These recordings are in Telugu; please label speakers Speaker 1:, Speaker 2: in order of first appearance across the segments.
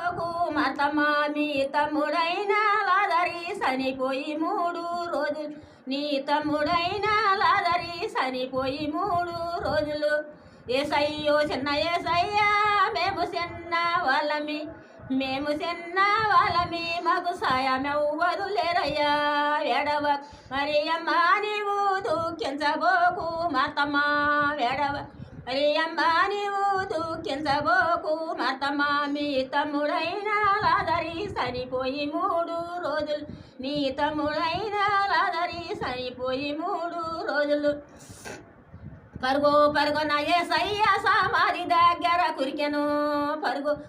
Speaker 1: కించబోకు మతమా మీ తమ్ముడైన లాజరి చనిపోయి 3 రోజులు నీ తమ్ముడైన లాజరి చనిపోయి 3 రోజులు ఏసయ్యో చిన్న ఏసయ్యా మేము చిన్న వాళ్ళమి మాకు సాయమెవ్వరు లేరయ్యా ఎడవ మరియమ్మ నీవు దుఃఖించబోకు మతమా ఎడవ మరియమ్మ నీవు దుఃఖించబోకు మతమా మీ తమ్ముడైన లాజరి చనిపోయి 3 రోజులు నీ తమ్ముడైన లాజరి చనిపోయి 3 రోజులు పరుగున యేసయ్య సమాధి దగ్గర కురికెను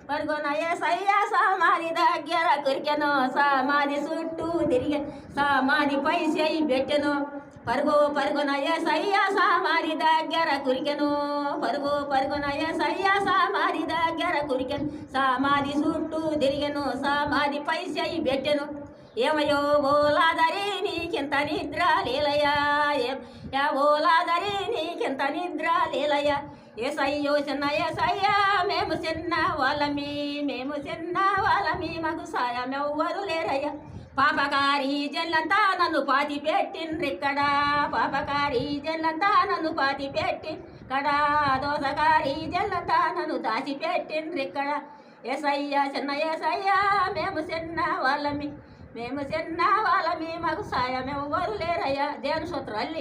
Speaker 1: పరుగున యేసయ్య సమాధి దగ్గర కురికెను సమాధి చుట్టూ తిరిగే సమాధిపై చేయి పెట్టెను పరుగున యేసయ్య సమాధి దగ్గర కురికెను పరుగున యేసయ్య సమాధి దగ్గర కురికెను సమాధి చుట్టూ తిరిగెను సమాధిపై చేయి పెట్టెను ఏమయో ఓ లాజరి నీకింత నిద్ర లేలయ్యా ఓ లాజరి నీకింత నిద్ర లేలయ్యా ఏసయ్యో చిన్న ఏసయ్యా మేము చిన్న వాళ్ళమి మాకు సాయమెవ్వరు లేరయ్యా పాపకారి జల్లంతా నన్ను పాతి పెట్టిండ్రిక్కడ పాపకారి జల్లంతా నన్ను పాతి పెట్టిక్కడ దోసకారి జల్లంతా నన్ను దాచి పెట్టిండ్రిక్కడ ఏసయ్యా చిన్న ఏసయ్యా మేము చిన్న వాళ్ళమి మాకు సాయమెవ్వరు లేరయ్యా దేవుని స్తోత్రాలు